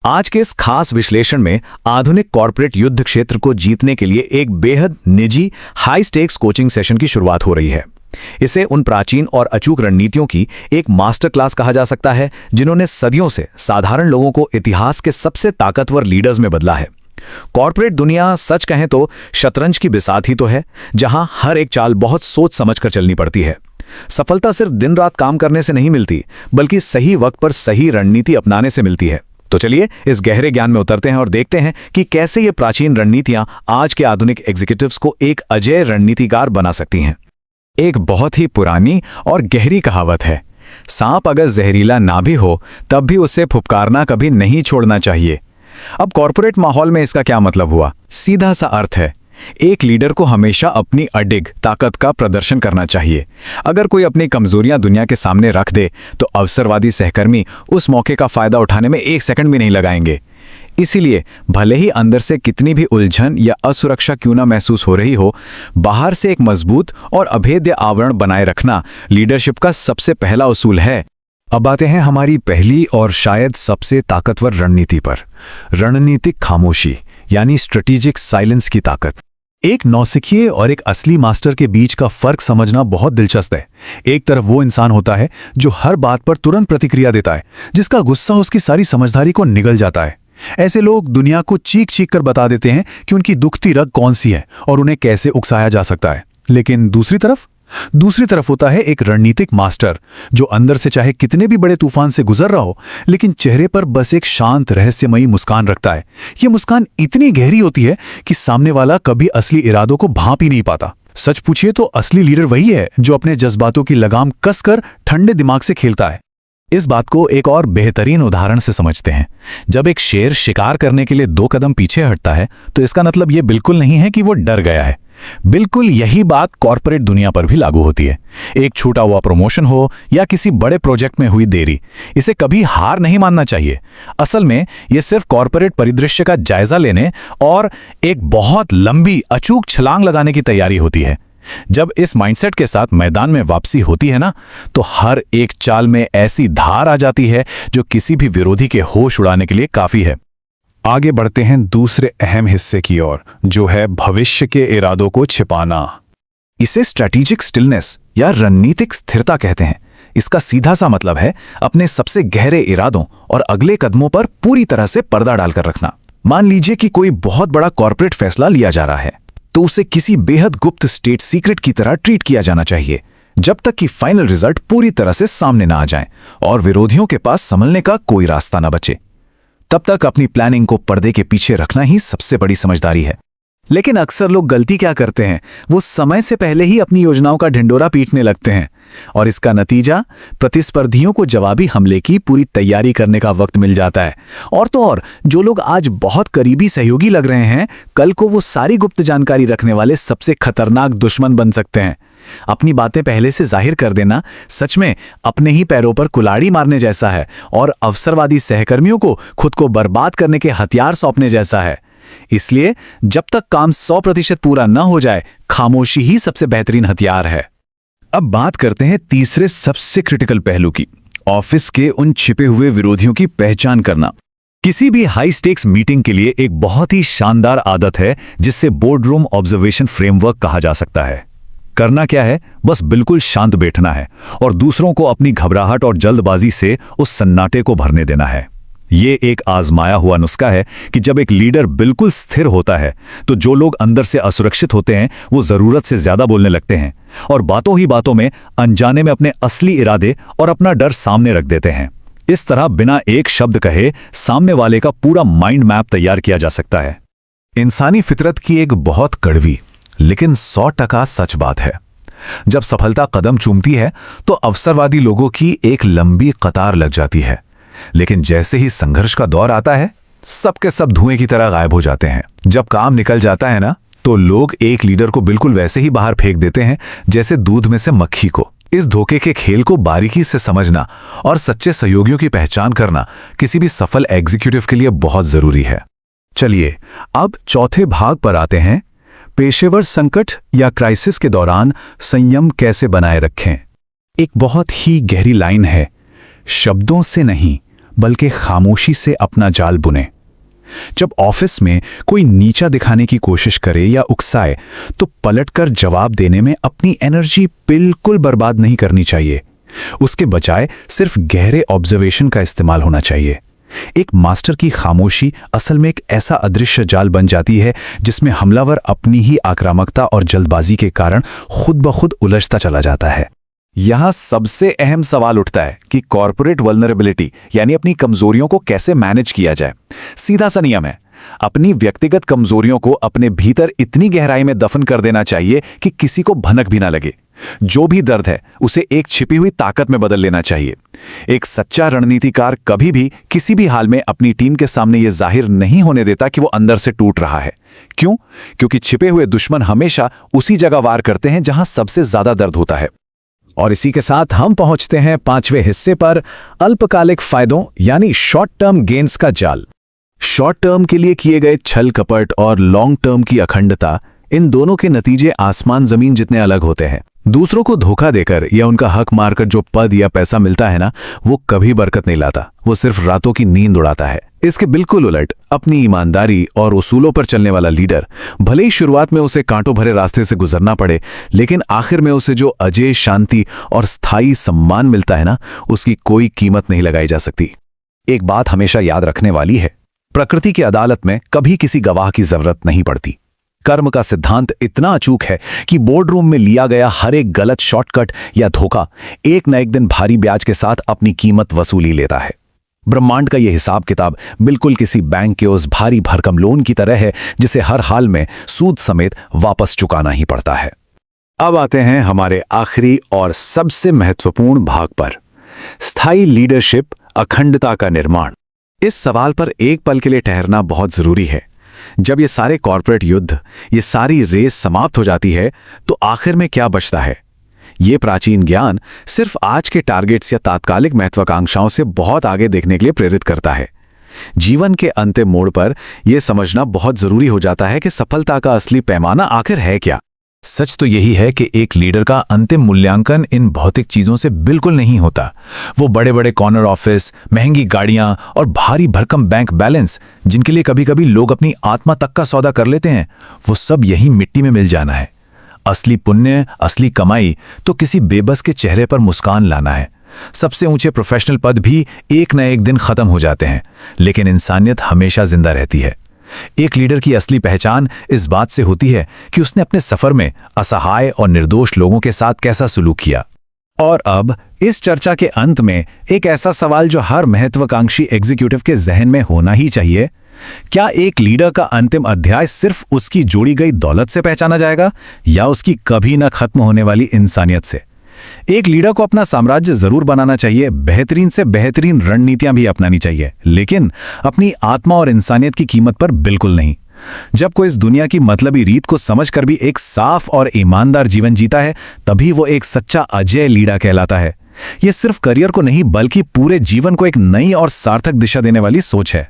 आज के इस खास विश्लेषण में आधुनिक कॉर्पोरेट युद्ध क्षेत्र को जीतने के लिए एक बेहद निजी हाई स्टेक्स कोचिंग सेशन की शुरुआत हो रही है। इसे उन प्राचीन और अचूक रणनीतियों की एक मास्टर क्लास कहा जा सकता है जिन्होंने सदियों से साधारण लोगों को इतिहास के सबसे ताकतवर लीडर्स में बदला है। कॉर्पोरेट दुनिया सच कहें तो शतरंज की बिसात ही तो है, जहां हर एक चाल बहुत सोच समझकर चलनी पड़ती है। सफलता सिर्फ दिन रात काम करने से नहीं मिलती, बल्कि सही वक्त पर सही रणनीति अपनाने से मिलती है। तो चलिए इस गहरे ज्ञान में उतरते हैं और देखते हैं कि कैसे ये प्राचीन रणनीतियां आज के आधुनिक एग्जीक्यूटिव्स को एक अजेय रणनीतिकार बना सकती हैं। एक बहुत ही पुरानी और गहरी कहावत है, सांप अगर जहरीला ना भी हो तब भी उसे फुफकारना कभी नहीं छोड़ना चाहिए। अब कॉर्पोरेट माहौल में इसका क्या मतलब हुआ? सीधा सा अर्थ है, एक लीडर को हमेशा अपनी अडिग ताकत का प्रदर्शन करना चाहिए। अगर कोई अपनी कमजोरियां दुनिया के सामने रख दे तो अवसरवादी सहकर्मी उस मौके का फायदा उठाने में एक सेकंड भी नहीं लगाएंगे। इसीलिए भले ही अंदर से कितनी भी उलझन या असुरक्षा क्यों ना महसूस हो रही हो, बाहर से एक मजबूत और अभेद्य आवरण बनाए रखना लीडरशिप का सबसे पहला उसूल है। अब आते हैं हमारी पहली और शायद सबसे ताकतवर रणनीति पर, रणनीतिक खामोशी यानी स्ट्रेटेजिक साइलेंस की ताकत। एक नौसिखिए और एक असली मास्टर के बीच का फर्क समझना बहुत दिलचस्प है। एक तरफ वो इंसान होता है जो हर बात पर तुरंत प्रतिक्रिया देता है, जिसका गुस्सा उसकी सारी समझदारी को निगल जाता है। ऐसे लोग दुनिया को चीख चीख कर बता देते हैं कि उनकी दुखती रग कौन सी है और उन्हें कैसे उकसाया जा सकता है। लेकिन दूसरी तरफ होता है एक रणनीतिक मास्टर जो अंदर से चाहे कितने भी बड़े तूफान से गुजर रहा हो, लेकिन चेहरे पर बस एक शांत रहस्यमयी मुस्कान रखता है। ये मुस्कान इतनी गहरी होती है कि सामने वाला कभी असली इरादों को भांप ही नहीं पाता। सच पूछिए तो असली लीडर वही है जो अपने जज्बातों की लगाम कसकर ठंडे दिमाग से खेलता है। इस बात को एक और बेहतरीन उदाहरण से समझते हैं। जब एक शेर शिकार करने के लिए 2 कदम पीछे हटता है तो इसका मतलब ये बिल्कुल नहीं है कि वो डर गया है। बिल्कुल यही बात कॉर्पोरेट दुनिया पर भी लागू होती है। एक छूटा हुआ प्रमोशन हो या किसी बड़े प्रोजेक्ट में हुई देरी, इसे कभी हार नहीं मानना चाहिए। असल में ये सिर्फ कॉर्पोरेट परिदृश्य का जायजा लेने और एक बहुत लंबी अचूक छलांग लगाने की तैयारी होती है। जब इस माइंडसेट के साथ मैदान में वापसी होती है ना, तो हर एक चाल में ऐसी धार आ जाती है जो किसी भी विरोधी के होश उड़ाने के लिए काफी है। आगे बढ़ते हैं दूसरे अहम हिस्से की ओर, जो है भविष्य के इरादों को छिपाना। इसे स्ट्रेटेजिक स्टिलनेस या रणनीतिक स्थिरता कहते हैं। इसका सीधा सा मतलब है अपने सबसे गहरे इरादों और अगले कदमों पर पूरी तरह से पर्दा डालकर रखना। मान लीजिए कि कोई बहुत बड़ा कॉर्पोरेट फैसला लिया जा रहा है, तो उसे किसी बेहद गुप्त स्टेट सीक्रेट की तरह ट्रीट किया जाना चाहिए, जब तक कि फाइनल रिजल्ट पूरी तरह से सामने ना आ जाए और विरोधियों के पास संभलने का कोई रास्ता ना बचे। तब तक अपनी प्लानिंग को पर्दे के पीछे रखना ही सबसे बड़ी समझदारी है। लेकिन अक्सर लोग गलती क्या करते हैं, वो समय से पहले ही अपनी योजनाओं का ढिंडोरा पीटने लगते हैं और इसका नतीजा प्रतिस्पर्धियों को जवाबी हमले की पूरी तैयारी करने का वक्त मिल जाता है। और तो और जो लोग आज बहुत करीबी सहयोगी लग रहे हैं, कल को वो सारी गुप्त जानकारी रखने वाले सबसे खतरनाक दुश्मन बन सकते हैं। अपनी बातें पहले से जाहिर कर देना सच में अपने ही पैरों पर कुल्हाड़ी मारने जैसा है और अवसरवादी सहकर्मियों को खुद को बर्बाद करने के हथियार सौंपने जैसा है। इसलिए जब तक काम 100% पूरा न हो जाए, खामोशी ही सबसे बेहतरीन हथियार है। अब बात करते हैं तीसरे सबसे क्रिटिकल पहलू की, ऑफिस के उन छिपे हुए विरोधियों की पहचान करना। किसी भी हाई स्टेक्स मीटिंग के लिए एक बहुत ही शानदार आदत है जिससे बोर्डरूम ऑब्जर्वेशन फ्रेमवर्क कहा जा सकता है। करना क्या है, बस बिल्कुल शांत बैठना है और दूसरों को अपनी घबराहट और जल्दबाजी से उस सन्नाटे को भरने देना है। ये एक आजमाया हुआ नुस्खा है कि जब एक लीडर बिल्कुल स्थिर होता है तो जो लोग अंदर से असुरक्षित होते हैं वो जरूरत से ज्यादा बोलने लगते हैं और बातों ही बातों में अनजाने में अपने असली इरादे और अपना डर सामने रख देते हैं। इस तरह बिना एक शब्द कहे सामने वाले का पूरा माइंड मैप तैयार किया जा सकता है। इंसानी फितरत की एक बहुत कड़वी लेकिन 100% सच बात है। जब सफलता कदम चूमती है तो अवसरवादी लोगों की एक लंबी कतार लग जाती है, लेकिन जैसे ही संघर्ष का दौर आता है, सबके सब धुएं की तरह गायब हो जाते हैं। जब काम निकल जाता है ना, तो लोग एक लीडर को बिल्कुल वैसे ही बाहर फेंक देते हैं जैसे दूध में से मक्खी को। इस धोखे के खेल को बारीकी से समझना और सच्चे सहयोगियों की पहचान करना किसी भी सफल एग्जीक्यूटिव के लिए बहुत जरूरी है। चलिए अब चौथे भाग पर आते हैं, पेशेवर संकट या क्राइसिस के दौरान संयम कैसे बनाए रखें। एक बहुत ही गहरी लाइन है, शब्दों से नहीं बल्कि खामोशी से अपना जाल बुने। जब ऑफिस में कोई नीचा दिखाने की कोशिश करे या उकसाए तो पलटकर जवाब देने में अपनी एनर्जी बिल्कुल बर्बाद नहीं करनी चाहिए। उसके बजाय सिर्फ गहरे ऑब्जर्वेशन का इस्तेमाल होना चाहिए। एक मास्टर की खामोशी असल में एक ऐसा अदृश्य जाल बन जाती है जिसमें हमलावर अपनी ही आक्रामकता और जल्दबाजी के कारण खुद ब खुद उलझता चला जाता है। यहां सबसे अहम सवाल उठता है कि कॉर्पोरेट वल्नरेबिलिटी यानी अपनी कमजोरियों को कैसे मैनेज किया जाए। सीधा सा नियम है, अपनी व्यक्तिगत कमजोरियों को अपने भीतर इतनी गहराई में दफन कर देना चाहिए कि किसी को भनक भी ना लगे। जो भी दर्द है उसे एक छिपी हुई ताकत में बदल लेना चाहिए। एक सच्चा रणनीतिकार कभी भी किसी भी हाल में अपनी टीम के सामने यह जाहिर नहीं होने देता कि वो अंदर से टूट रहा है। क्यों? क्योंकि छिपे हुए दुश्मन हमेशा उसी जगह वार करते हैं जहां सबसे ज्यादा दर्द होता है। और इसी के साथ हम पहुंचते हैं 5वें हिस्से पर, अल्पकालिक फायदों यानी शॉर्ट टर्म गेन्स का जाल। शॉर्ट टर्म के लिए किए गए छल कपट और लॉन्ग टर्म की अखंडता, इन दोनों के नतीजे आसमान जमीन जितने अलग होते हैं। दूसरों को धोखा देकर या उनका हक मारकर जो पद या पैसा मिलता है ना, वो कभी बरकत नहीं लाता, वो सिर्फ रातों की नींद उड़ाता है। इसके बिल्कुल उलट अपनी ईमानदारी और उसूलों पर चलने वाला लीडर, भले ही शुरुआत में उसे कांटों भरे रास्ते से गुजरना पड़े, लेकिन आखिर में उसे जो अजय शांति और स्थायी सम्मान मिलता है ना, उसकी कोई कीमत नहीं लगाई जा सकती। एक बात हमेशा याद रखने वाली है, प्रकृति की अदालत में कभी किसी गवाह की जरूरत नहीं पड़ती। कर्म का सिद्धांत इतना अचूक है कि बोर्डरूम में लिया गया हर एक गलत शॉर्टकट या धोखा एक न एक दिन भारी ब्याज के साथ अपनी कीमत वसूली लेता है। ब्रह्मांड का यह हिसाब किताब बिल्कुल किसी बैंक के उस भारी भरकम लोन की तरह है जिसे हर हाल में सूद समेत वापस चुकाना ही पड़ता है। अब आते हैं हमारे आखिरी और सबसे महत्वपूर्ण भाग पर, स्थायी लीडरशिप, अखंडता का निर्माण। इस सवाल पर एक पल के लिए ठहरना बहुत जरूरी है। जब ये सारे कॉर्पोरेट युद्ध, ये सारी रेस समाप्त हो जाती है तो आखिर में क्या बचता है? ये प्राचीन ज्ञान सिर्फ आज के टारगेट्स या तात्कालिक महत्वाकांक्षाओं से बहुत आगे देखने के लिए प्रेरित करता है। जीवन के अंतिम मोड़ पर यह समझना बहुत जरूरी हो जाता है कि सफलता का असली पैमाना आखिर है क्या। सच तो यही है कि एक लीडर का अंतिम मूल्यांकन इन भौतिक चीजों से बिल्कुल नहीं होता। वो बड़े बड़े कॉर्नर ऑफिस, महंगी गाड़ियां और भारी भरकम बैंक बैलेंस, जिनके लिए कभी कभी लोग अपनी आत्मा तक का सौदा कर लेते हैं, वो सब यही मिट्टी में मिल जाना है। असली पुण्य, असली कमाई तो किसी बेबस के चेहरे पर मुस्कान लाना है। सबसे ऊंचे प्रोफेशनल पद भी एक न एक दिन खत्म हो जाते हैं, लेकिन इंसानियत हमेशा जिंदा रहती है। एक लीडर की असली पहचान इस बात से होती है कि उसने अपने सफर में असहाय और निर्दोष लोगों के साथ कैसा सलूक किया। और अब इस चर्चा के अंत में एक ऐसा सवाल जो हर महत्वाकांक्षी एग्जीक्यूटिव के जहन में होना ही चाहिए, क्या एक लीडर का अंतिम अध्याय सिर्फ उसकी जोड़ी गई दौलत से पहचाना जाएगा या उसकी कभी न खत्म होने वाली इंसानियत से? एक लीडर को अपना साम्राज्य जरूर बनाना चाहिए, बेहतरीन से बेहतरीन रणनीतियां भी अपनानी चाहिए, लेकिन अपनी आत्मा और इंसानियत की कीमत पर बिल्कुल नहीं। जब कोई इस दुनिया की मतलबी रीत को समझकर भी एक साफ और ईमानदार जीवन जीता है, तभी वो एक सच्चा अजय लीडर कहलाता है। यह सिर्फ करियर को नहीं बल्कि पूरे जीवन को एक नई और सार्थक दिशा देने वाली सोच है।